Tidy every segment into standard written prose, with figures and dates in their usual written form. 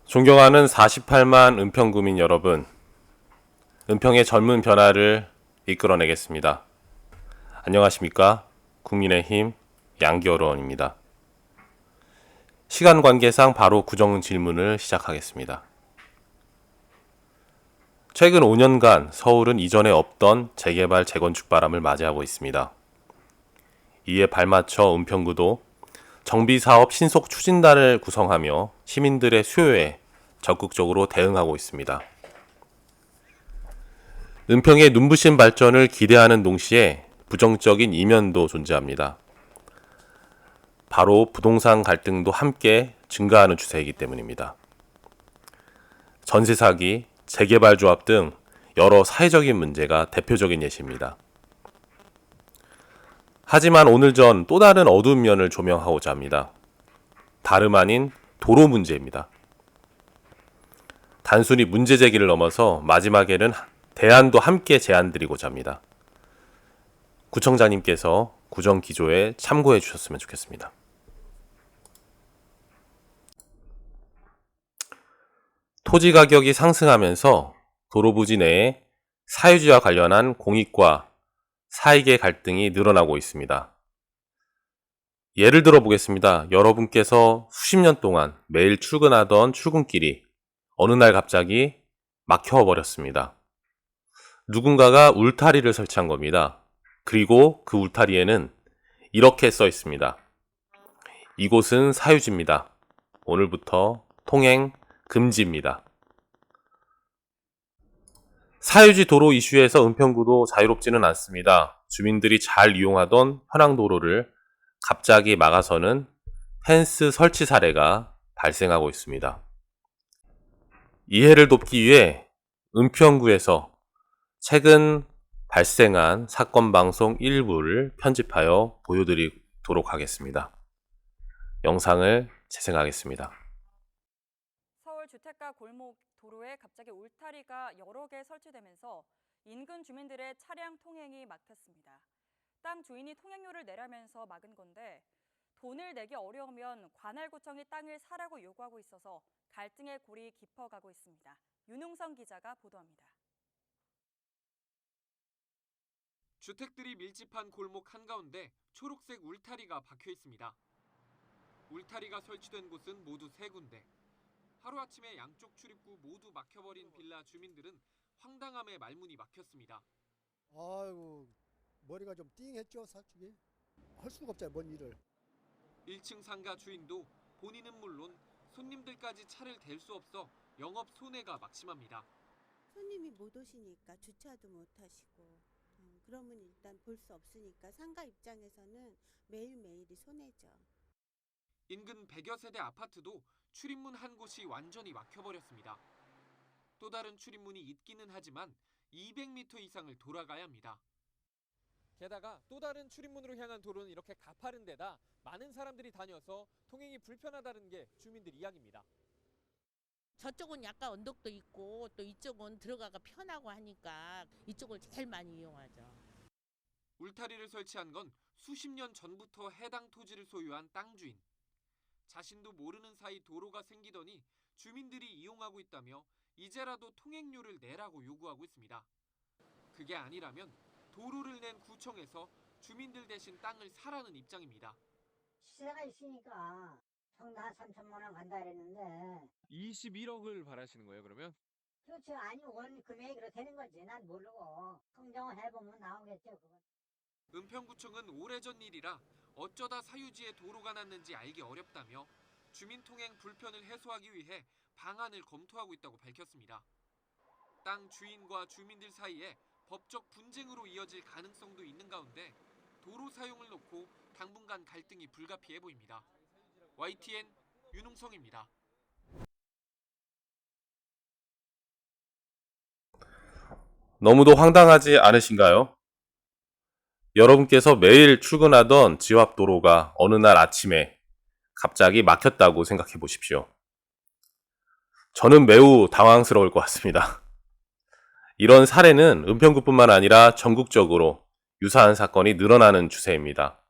존경하는 48만 은평구민 여러분, 은평의 젊은 변화를 이끌어내겠습니다. 안녕하십니까? 국민의힘 양기열 의원입니다. 시간 관계상 바로 구정 질문을 시작하겠습니다. 최근 5년간 서울은 이전에 없던 재개발, 재건축 바람을 맞이하고 있습니다. 이에 발맞춰 은평구도 정비사업 신속 추진단을 구성하며 시민들의 수요에 적극적으로 대응하고 있습니다. 은평의 눈부신 발전을 기대하는 동시에 부정적인 이면도 존재합니다. 바로 부동산 갈등도 함께 증가하는 추세이기 때문입니다. 전세 사기, 재개발 조합 등 여러 사회적인 문제가 대표적인 예시입니다. 하지만 오늘 전 또 다른 어두운 면을 조명하고자 합니다. 다름 아닌 도로 문제입니다. 단순히 문제 제기를 넘어서 마지막에는 대안도 함께 제안드리고자 합니다. 구청장님께서 구정 기조에 참고해 주셨으면 좋겠습니다. 토지 가격이 상승하면서 도로 부지 내에 사유지와 관련한 공익과 사익의 갈등이 늘어나고 있습니다. 예를 들어 보겠습니다. 여러분께서 수십 년 동안 매일 출근하던 출근길이 어느 날 갑자기 막혀버렸습니다. 누군가가 울타리를 설치한 겁니다. 그리고 그 울타리에는 이렇게 써 있습니다. 이곳은 사유지입니다. 오늘부터 통행 금지입니다. 사유지 도로 이슈에서 은평구도 자유롭지는 않습니다. 주민들이 잘 이용하던 현황도로를 갑자기 막아서는 펜스 설치 사례가 발생하고 있습니다. 이해를 돕기 위해 은평구에서 최근 발생한 사건 방송 일부를 편집하여 보여드리도록 하겠습니다. 영상을 재생하겠습니다. 서울 주택가 골목 도로에 갑자기 울타리가 여러 개 설치되면서 인근 주민들의 차량 통행이 막혔습니다. 땅 주인이 통행료를 내라면서 막은 건데 돈을 내기 어려우면 관할구청이 땅을 사라고 요구하고 있어서 갈등의 골이 깊어가고 있습니다. 윤웅성 기자가 보도합니다. 주택들이 밀집한 골목 한가운데 초록색 울타리가 박혀 있습니다. 울타리가 설치된 곳은 모두 3군데. 하루아침에 양쪽 출입구 모두 막혀버린 빌라 주민들은 황당함에 말문이 막혔습니다. 아이고, 머리가 좀 띵했죠, 사측이. 할 수가 없잖아요, 뭔 일을. 1층 상가 주인도 본인은 물론 손님들까지 차를 댈 수 없어 영업 손해가 막심합니다. 손님이 못 오시니까 주차도 못 하시고 그러면 일단 볼 수 없으니까 상가 입장에서는 매일매일이 손해죠. 인근 100여 세대 아파트도 출입문 한 곳이 완전히 막혀버렸습니다. 또 다른 출입문이 있기는 하지만 200m 이상을 돌아가야 합니다. 게다가 또 다른 출입문으로 향한 도로는 이렇게 가파른 데다 많은 사람들이 다녀서 통행이 불편하다는 게 주민들 이야기입니다. 저쪽은 약간 언덕도 있고 또 이쪽은 들어가가 편하고 하니까 이쪽을 제일 많이 이용하죠. 울타리를 설치한 건 수십 년 전부터 해당 토지를 소유한 땅 주인. 자신도 모르는 사이 도로가 생기더니 주민들이 이용하고 있다며 이제라도 통행료를 내라고 요구하고 있습니다. 그게 아니라면 도로를 낸 구청에서 주민들 대신 땅을 사라는 입장입니다. 시세가 있으니까 평당 3천만 원 간다 그랬는데 21억을 바라시는 거예요, 그러면? 그렇죠. 아니 원 금액이 그렇게 되는 거지. 난 모르고 성정을 해보면 나오겠죠. 그건. 은평구청은 오래전 일이라 어쩌다 사유지에 도로가 났는지 알기 어렵다며 주민 통행 불편을 해소하기 위해 방안을 검토하고 있다고 밝혔습니다. 땅 주인과 주민들 사이에 법적 분쟁으로 이어질 가능성도 있는 가운데 도로 사용을 놓고 당분간 갈등이 불가피해 보입니다. YTN 윤웅성입니다. 너무도 황당하지 않으신가요? 여러분께서 매일 출근하던 집 앞 도로가 어느 날 아침에 갑자기 막혔다고 생각해 보십시오. 저는 매우 당황스러울 것 같습니다. 이런 사례는 은평구뿐만 아니라 전국적으로 유사한 사건이 늘어나는 추세입니다.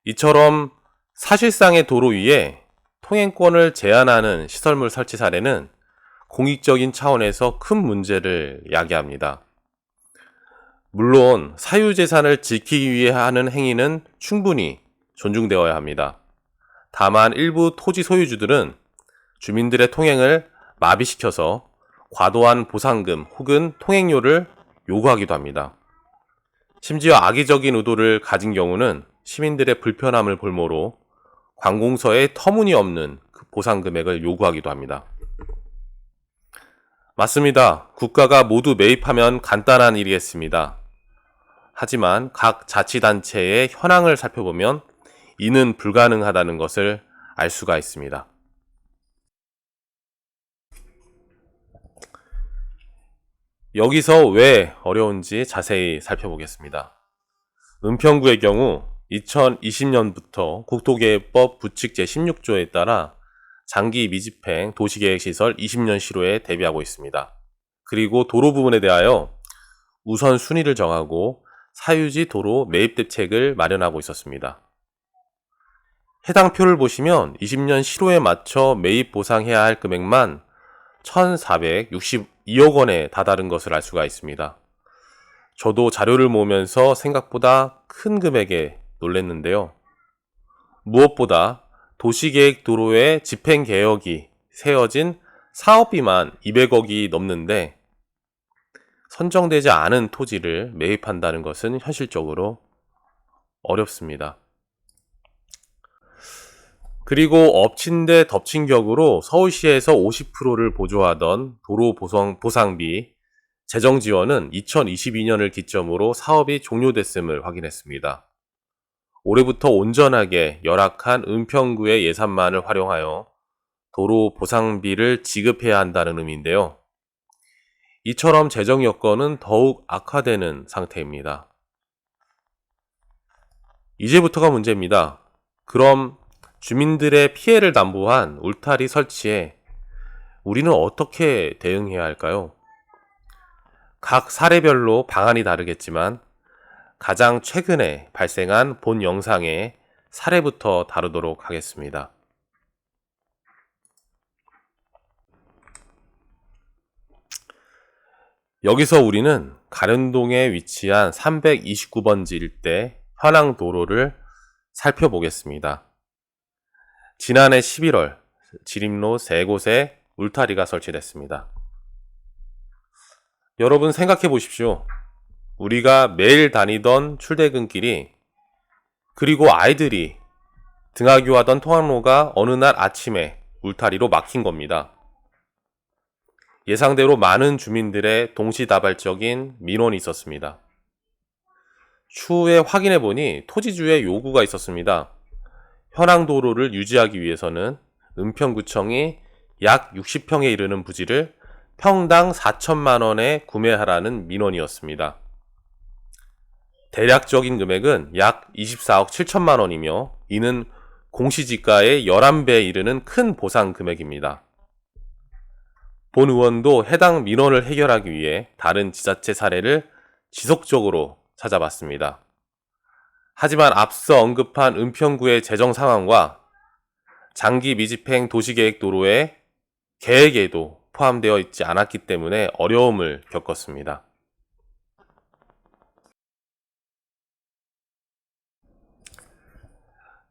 이처럼 사실상의 도로 위에 통행권을 제한하는 시설물 설치 사례는 공익적인 차원에서 큰 문제를 야기합니다. 물론 사유재산을 지키기 위해 하는 행위는 충분히 존중되어야 합니다. 다만 일부 토지 소유주들은 주민들의 통행을 마비시켜서 과도한 보상금 혹은 통행료를 요구하기도 합니다. 심지어 악의적인 의도를 가진 경우는 시민들의 불편함을 볼모로 관공서에 터무니없는 그 보상 금액을 요구하기도 합니다. 맞습니다. 국가가 모두 매입하면 간단한 일이겠습니다. 하지만 각 자치단체의 현황을 살펴보면 이는 불가능하다는 것을 알 수가 있습니다. 여기서 왜 어려운지 자세히 살펴보겠습니다. 은평구의 경우 2020년부터 국토계획법 부칙 제16조에 따라 장기 미집행 도시계획시설 20년 시로에 대비하고 있습니다. 그리고 도로 부분에 대하여 우선순위를 정하고 사유지 도로 매입 대책을 마련하고 있었습니다. 해당 표를 보시면 20년 시로에 맞춰 매입 보상해야 할 금액만 1,462억 원에 다다른 것을 알 수가 있습니다. 저도 자료를 모으면서 생각보다 큰 금액에 놀랐는데요. 무엇보다 도시계획 도로의 집행개혁이 세워진 사업비만 200억이 넘는데 선정되지 않은 토지를 매입한다는 것은 현실적으로 어렵습니다. 그리고 엎친 데 덮친 격으로 서울시에서 50%를 보조하던 도로 보상비 재정 지원은 2022년을 기점으로 사업이 종료됐음을 확인했습니다. 올해부터 온전하게 열악한 은평구의 예산만을 활용하여 도로 보상비를 지급해야 한다는 의미인데요. 이처럼 재정 여건은 더욱 악화되는 상태입니다. 이제부터가 문제입니다. 그럼 주민들의 피해를 담보한 울타리 설치에 우리는 어떻게 대응해야 할까요? 각 사례별로 방안이 다르겠지만 가장 최근에 발생한 본 영상의 사례부터 다루도록 하겠습니다. 여기서 우리는 가련동에 위치한 329번지 일대 현황 도로를 살펴보겠습니다. 지난해 11월 지림로 3곳에 울타리가 설치됐습니다. 여러분 생각해 보십시오. 우리가 매일 다니던 출퇴근길이 그리고 아이들이 등하교하던 통학로가 어느 날 아침에 울타리로 막힌 겁니다. 예상대로 많은 주민들의 동시다발적인 민원이 있었습니다. 추후에 확인해 보니 토지주의 요구가 있었습니다. 현황 도로를 유지하기 위해서는 은평구청이 약 60평에 이르는 부지를 평당 4천만 원에 구매하라는 민원이었습니다. 대략적인 금액은 약 24억 7천만 원이며 이는 공시지가의 11배에 이르는 큰 보상 금액입니다. 본 의원도 해당 민원을 해결하기 위해 다른 지자체 사례를 지속적으로 찾아봤습니다. 하지만 앞서 언급한 은평구의 재정 상황과 장기 미집행 도시계획 도로의 계획에도 포함되어 있지 않았기 때문에 어려움을 겪었습니다.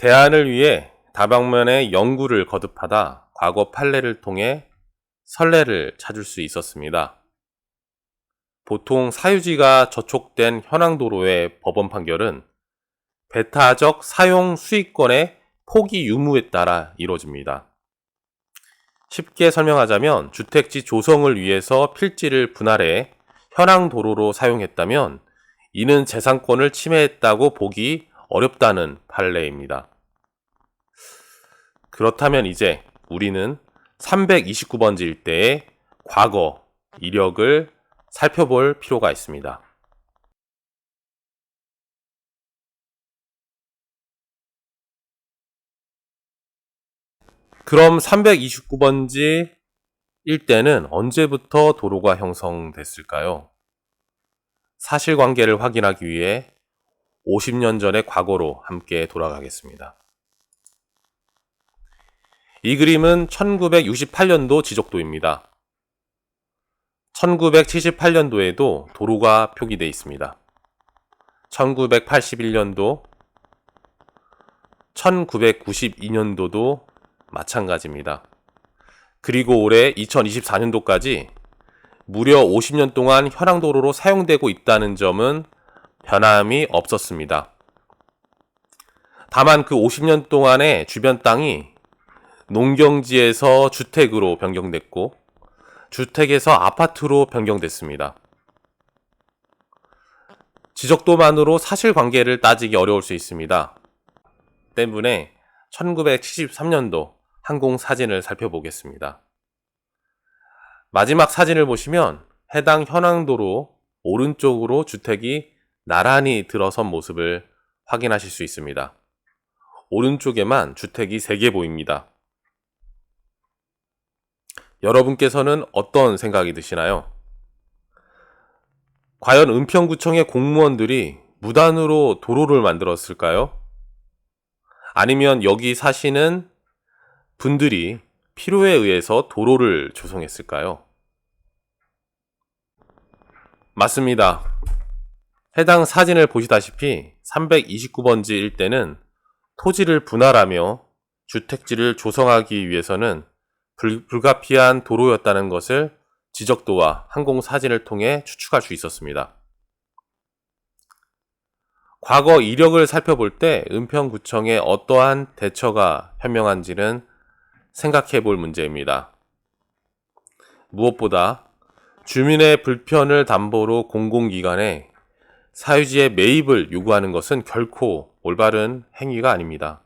대안을 위해 다방면의 연구를 거듭하다 과거 판례를 통해 선례를 찾을 수 있었습니다. 보통 사유지가 저촉된 현황도로의 법원 판결은 배타적 사용 수익권의 포기 유무에 따라 이루어집니다. 쉽게 설명하자면 주택지 조성을 위해서 필지를 분할해 현황도로로 사용했다면 이는 재산권을 침해했다고 보기 어렵다는 판례입니다. 그렇다면 이제 우리는 329번지 일대의 과거 이력을 살펴볼 필요가 있습니다. 그럼 329번지 일대는 언제부터 도로가 형성됐을까요? 사실관계를 확인하기 위해 50년 전의 과거로 함께 돌아가겠습니다. 이 그림은 1968년도 지적도입니다. 1978년도에도 도로가 표기되어 있습니다. 1981년도, 1992년도도 마찬가지입니다. 그리고 올해 2024년도까지 무려 50년 동안 현황도로로 사용되고 있다는 점은 변함이 없었습니다. 다만 그 50년 동안의 주변 땅이 농경지에서 주택으로 변경됐고 주택에서 아파트로 변경됐습니다. 지적도만으로 사실관계를 따지기 어려울 수 있습니다. 때문에 1973년도 항공사진을 살펴보겠습니다. 마지막 사진을 보시면 해당 현황도로 오른쪽으로 주택이 나란히 들어선 모습을 확인하실 수 있습니다. 오른쪽에만 주택이 3개 보입니다. 여러분께서는 어떤 생각이 드시나요? 과연 은평구청의 공무원들이 무단으로 도로를 만들었을까요? 아니면 여기 사시는 분들이 필요에 의해서 도로를 조성했을까요? 맞습니다. 해당 사진을 보시다시피 329번지 일대는 토지를 분할하며 주택지를 조성하기 위해서는 불가피한 도로였다는 것을 지적도와 항공사진을 통해 추측할 수 있었습니다. 과거 이력을 살펴볼 때 은평구청의 어떠한 대처가 현명한지는 생각해 볼 문제입니다. 무엇보다 주민의 불편을 담보로 공공기관에 사유지의 매입을 요구하는 것은 결코 올바른 행위가 아닙니다.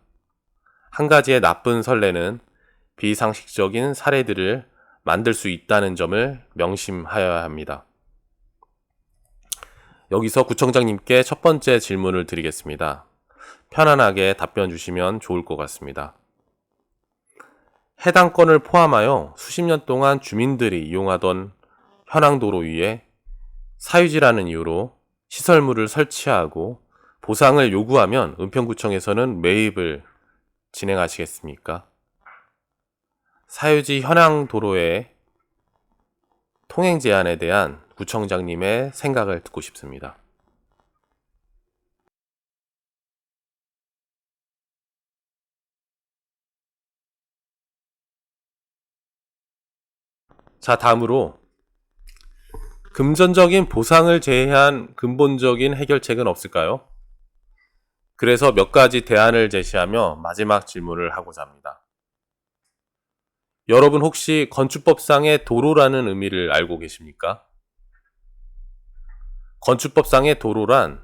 한 가지의 나쁜 선례는 비상식적인 사례들을 만들 수 있다는 점을 명심하여야 합니다. 여기서 구청장님께 첫 번째 질문을 드리겠습니다. 편안하게 답변 주시면 좋을 것 같습니다. 해당 건을 포함하여 수십 년 동안 주민들이 이용하던 현황도로 위에 사유지라는 이유로 시설물을 설치하고 보상을 요구하면 은평구청에서는 매입을 진행하시겠습니까? 사유지 현황도로의 통행 제한에 대한 구청장님의 생각을 듣고 싶습니다. 자, 다음으로 금전적인 보상을 제외한 근본적인 해결책은 없을까요? 그래서 몇 가지 대안을 제시하며 마지막 질문을 하고자 합니다. 여러분 혹시 건축법상의 도로라는 의미를 알고 계십니까? 건축법상의 도로란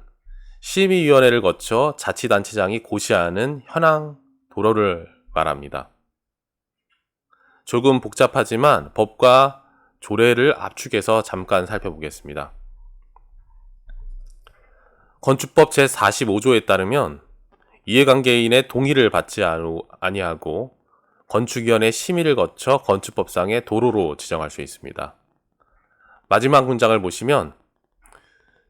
심의위원회를 거쳐 자치단체장이 고시하는 현황 도로를 말합니다. 조금 복잡하지만 법과 조례를 압축해서 잠깐 살펴보겠습니다. 건축법 제45조에 따르면 이해관계인의 동의를 받지 아니하고 건축위원회 심의를 거쳐 건축법상의 도로로 지정할 수 있습니다. 마지막 문장을 보시면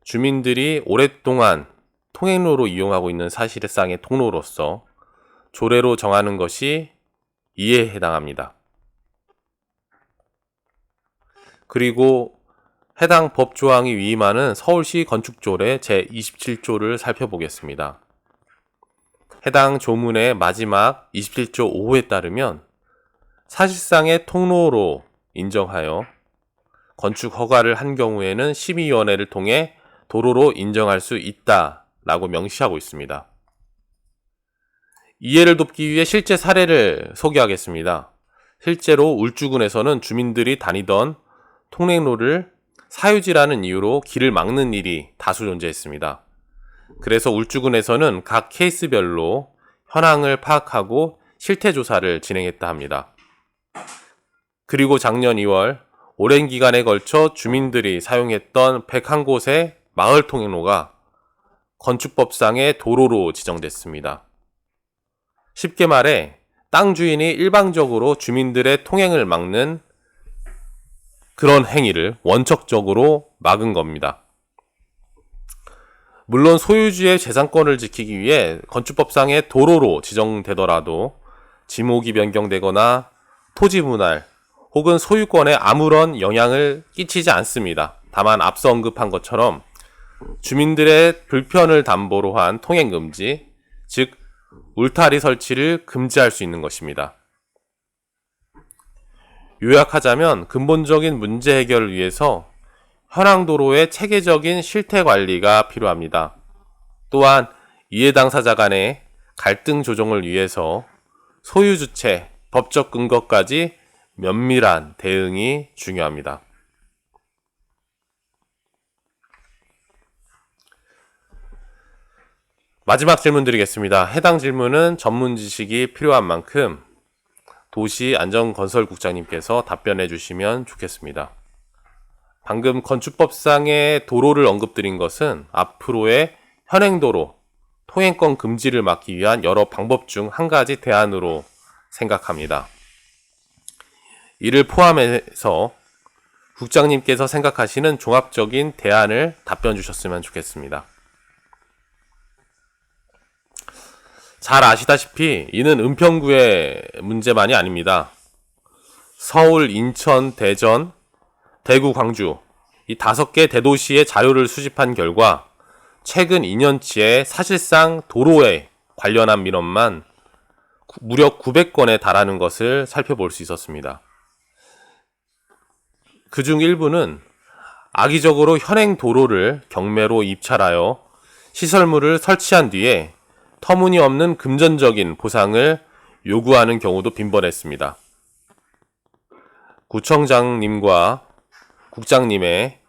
주민들이 오랫동안 통행로로 이용하고 있는 사실상의 통로로서 조례로 정하는 것이 이에 해당합니다. 그리고 해당 법 조항이 위임하는 서울시 건축조례 제27조를 살펴보겠습니다. 해당 조문의 마지막 27조 5호에 따르면 사실상의 통로로 인정하여 건축 허가를 한 경우에는 심의위원회를 통해 도로로 인정할 수 있다라고 명시하고 있습니다. 이해를 돕기 위해 실제 사례를 소개하겠습니다. 실제로 울주군에서는 주민들이 다니던 통행로를 사유지라는 이유로 길을 막는 일이 다수 존재했습니다. 그래서 울주군에서는 각 케이스별로 현황을 파악하고 실태조사를 진행했다 합니다. 그리고 작년 2월 오랜 기간에 걸쳐 주민들이 사용했던 101곳의 마을 통행로가 건축법상의 도로로 지정됐습니다. 쉽게 말해 땅 주인이 일방적으로 주민들의 통행을 막는 그런 행위를 원칙적으로 막은 겁니다. 물론 소유주의 재산권을 지키기 위해 건축법상의 도로로 지정되더라도 지목이 변경되거나 토지 분할 혹은 소유권에 아무런 영향을 끼치지 않습니다. 다만 앞서 언급한 것처럼 주민들의 불편을 담보로 한 통행금지, 즉 울타리 설치를 금지할 수 있는 것입니다. 요약하자면 근본적인 문제 해결을 위해서 현황도로의 체계적인 실태 관리가 필요합니다. 또한 이해 당사자 간의 갈등 조정을 위해서 소유 주체, 법적 근거까지 면밀한 대응이 중요합니다. 마지막 질문 드리겠습니다. 해당 질문은 전문 지식이 필요한 만큼 도시안전건설국장님께서 답변해 주시면 좋겠습니다. 방금 건축법상의 도로를 언급드린 것은 앞으로의 현행도로, 통행권 금지를 막기 위한 여러 방법 중 한 가지 대안으로 생각합니다. 이를 포함해서 국장님께서 생각하시는 종합적인 대안을 답변 주셨으면 좋겠습니다. 잘 아시다시피 이는 은평구의 문제만이 아닙니다. 서울, 인천, 대전, 대구, 광주 이 5개 대도시의 자료를 수집한 결과 최근 2년치에 사실상 도로에 관련한 민원만 무려 900건에 달하는 것을 살펴볼 수 있었습니다. 그중 일부는 악의적으로 현행 도로를 경매로 입찰하여 시설물을 설치한 뒤에 터무니없는 금전적인 보상을 요구하는 경우도 빈번했습니다. 구청장님과 국장님의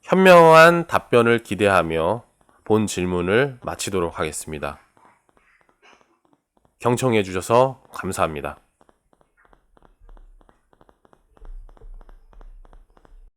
현명한 답변을 기대하며 본 질문을 마치도록 하겠습니다. 경청해 주셔서 감사합니다.